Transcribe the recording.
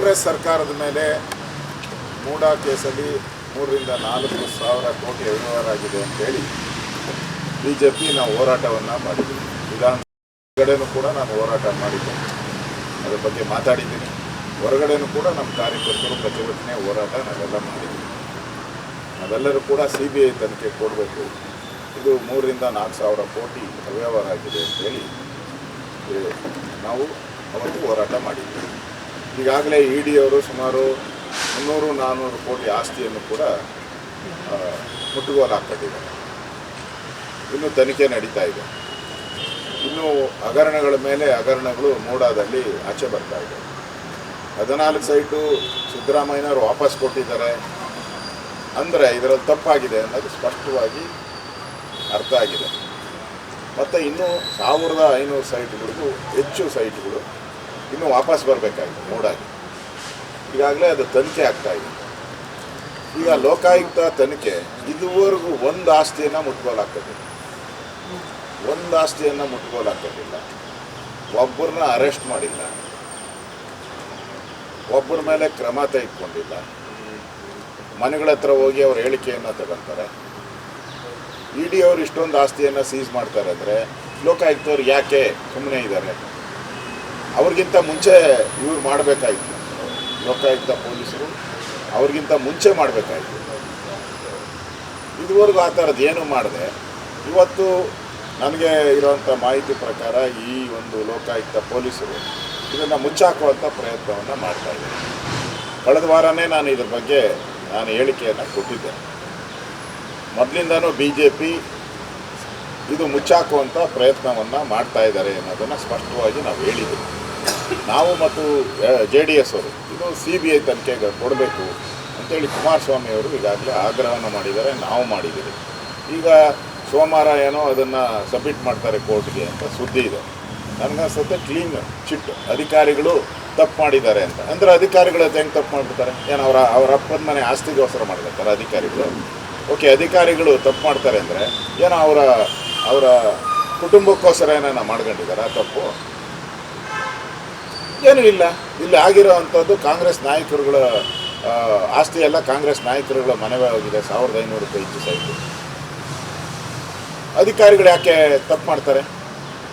ಕಾಂಗ್ರೆಸ್ ಸರ್ಕಾರದ ಮೇಲೆ ಮೂಡಾ ಕೇಸಲ್ಲಿ 3ರಿಂದ 4 ಸಾವಿರ ಕೋಟಿ ವ್ಯವಹಾರ ಆಗಿದೆ ಅಂತೇಳಿ BJP ನಾವು ಹೋರಾಟವನ್ನು ಮಾಡಿದ್ದೀವಿ. ವಿಧಾನಸಭೆಯೂ ಕೂಡ ನಾನು ಹೋರಾಟ ಮಾಡಿದ್ದೇನೆ, ಅದರ ಬಗ್ಗೆ ಮಾತಾಡಿದ್ದೀನಿ. ಹೊರಗಡೆನೂ ಕೂಡ ನಮ್ಮ ಕಾರ್ಯಕರ್ತರು ಪ್ರತಿಭಟನೆ ಹೋರಾಟ ನಾವೆಲ್ಲ ಮಾಡಿದ್ದೀವಿ. ನಾವೆಲ್ಲರೂ ಕೂಡ CBI ತನಿಖೆ ಕೊಡಬೇಕು, ಇದು 3ರಿಂದ 4 ಸಾವಿರ ಕೋಟಿ ಅವ್ಯವಹಾರ ಆಗಿದೆ ಅಂತೇಳಿ ನಾವು ಅವತ್ತು ಹೋರಾಟ ಮಾಡಿದ್ದೀವಿ. ಈಗಾಗಲೇ ED ಅವರು ಸುಮಾರು 300-400 ಕೋಟಿ ಆಸ್ತಿಯನ್ನು ಕೂಡ ಮುಟ್ಟುಗೋಲು ಹಾಕ್ಕೊಂಡಿದ್ದಾರೆ. ಇನ್ನೂ ತನಿಖೆ ನಡೀತಾ ಇದೆ. ಇನ್ನೂ ಹಗರಣಗಳ ಮೇಲೆ ಹಗರಣಗಳು ಮೂಡಾದಲ್ಲಿ ಆಚೆ ಬರ್ತಾ ಇದೆ. 14 ಸೈಟು ಸಿದ್ದರಾಮಯ್ಯನವರು ವಾಪಸ್ ಕೊಟ್ಟಿದ್ದಾರೆ ಅಂದರೆ ಇದರಲ್ಲಿ ತಪ್ಪಾಗಿದೆ ಅನ್ನೋದು ಸ್ಪಷ್ಟವಾಗಿ ಅರ್ಥ ಆಗಿದೆ. ಮತ್ತು ಇನ್ನೂ 1500 ಸೈಟ್ಗಳಿಗೂ ಹೆಚ್ಚು ಸೈಟ್ಗಳು ಇನ್ನೂ ವಾಪಸ್ ಬರಬೇಕಾಗಿದೆ ಮೂಡಾಗಿ. ಈಗಾಗಲೇ ಅದು ತನಿಖೆ ಆಗ್ತಾಯಿದೆ. ಈಗ ಲೋಕಾಯುಕ್ತ ತನಿಖೆ ಇದುವರೆಗೂ ಒಂದು ಆಸ್ತಿಯನ್ನು ಮುಟ್ಗೋಲು ಹಾಕೋದಿಲ್ಲ, ಒಬ್ಬರನ್ನ ಅರೆಸ್ಟ್ ಮಾಡಿಲ್ಲ, ಒಬ್ಬರ ಮೇಲೆ ಕ್ರಮ ತೆಗೆದುಕೊಂಡಿಲ್ಲ. ಮನೆಗಳ ಹತ್ರ ಹೋಗಿ ಅವ್ರ ಹೇಳಿಕೆಯನ್ನು ತಗೊಳ್ತಾರೆ. ED ಅವರು ಇಷ್ಟೊಂದು ಆಸ್ತಿಯನ್ನು ಸೀಸ್ ಮಾಡ್ತಾರೆ ಅಂದರೆ ಲೋಕಾಯುಕ್ತವ್ರು ಯಾಕೆ ಸುಮ್ಮನೆ ಇದ್ದಾರೆ? ಅವ್ರಿಗಿಂತ ಮುಂಚೆ ಇವ್ರು ಮಾಡಬೇಕಾಗಿತ್ತು, ಲೋಕಾಯುಕ್ತ ಪೊಲೀಸರು ಅವ್ರಿಗಿಂತ ಮುಂಚೆ ಮಾಡಬೇಕಾಗಿತ್ತು. ಇದುವರೆಗೂ ಆ ಥರದ್ದು ಏನೂ ಮಾಡದೆ ಇವತ್ತು ನನಗೆ ಇರೋವಂಥ ಮಾಹಿತಿ ಪ್ರಕಾರ ಈ ಒಂದು ಲೋಕಾಯುಕ್ತ ಪೊಲೀಸರು ಇದನ್ನು ಮುಚ್ಚಾಕುವಂಥ ಪ್ರಯತ್ನವನ್ನು ಮಾಡ್ತಾಯಿದ್ದಾರೆ. ಕಳೆದ ವಾರನೇ ನಾನು ಇದ್ರ ಬಗ್ಗೆ ಹೇಳಿಕೆಯನ್ನು ಕೊಟ್ಟಿದ್ದೆ. ಮೊದಲಿಂದನೂ BJP ಇದು ಮುಚ್ಚಾಕುವಂಥ ಪ್ರಯತ್ನವನ್ನು ಮಾಡ್ತಾ ಇದ್ದಾರೆ ಅನ್ನೋದನ್ನು ಸ್ಪಷ್ಟವಾಗಿ ನಾವು ಹೇಳಿದ್ದೀವಿ. ನಾವು ಮತ್ತು JDS ಅವರು ಇದು CBI ತನಿಖೆಗೆ ಕೊಡಬೇಕು ಅಂತೇಳಿ ಕುಮಾರಸ್ವಾಮಿ ಅವರು ಈಗಾಗಲೇ ಆಗ್ರಹವನ್ನು ಮಾಡಿದ್ದಾರೆ, ನಾವು ಮಾಡಿದ್ದೀವಿ. ಈಗ ಸೋಮವಾರ ಏನೋ ಅದನ್ನು ಸಬ್ಮಿಟ್ ಮಾಡ್ತಾರೆ ಕೋರ್ಟ್ಗೆ ಅಂತ ಸುದ್ದಿ ಇದೆ. ನನಗನ್ಸುತ್ತೆ ಕ್ಲೀನ್ ಚಿಟ್ ಅಧಿಕಾರಿಗಳು ತಪ್ಪು ಮಾಡಿದ್ದಾರೆ ಅಂತ. ಅಂದರೆ ಅಧಿಕಾರಿಗಳು ಹೆಂಗೆ ತಪ್ಪು ಮಾಡಿಬಿಡ್ತಾರೆ? ಏನು ಅವರ ಅಪ್ಪನ ಮನೆ ಆಸ್ತಿಗೋಸ್ಕರ ಮಾಡಿರ್ತಾರೆ ಅಧಿಕಾರಿಗಳು? ಓಕೆ, ಅಧಿಕಾರಿಗಳು ತಪ್ಪು ಮಾಡ್ತಾರೆ ಅಂದರೆ ಏನೋ ಅವರ ಕುಟುಂಬಕ್ಕೋಸ್ಕರ ಏನಾನ ಮಾಡ್ಕೊಂಡಿದ್ದಾರೆ ತಪ್ಪು? ಏನೂ ಇಲ್ಲ. ಇಲ್ಲಿ ಆಗಿರೋ ಅಂಥದ್ದು ಕಾಂಗ್ರೆಸ್ ನಾಯಕರುಗಳ ಆಸ್ತಿ ಎಲ್ಲ ಕಾಂಗ್ರೆಸ್ ನಾಯಕರುಗಳ ಮನೆವೇ ಹೋಗಿದೆ. 1500 ರೂಪಾಯಿ ಹೆಚ್ಚು ಸೈಟು. ಅಧಿಕಾರಿಗಳು ಯಾಕೆ ತಪ್ಪು ಮಾಡ್ತಾರೆ?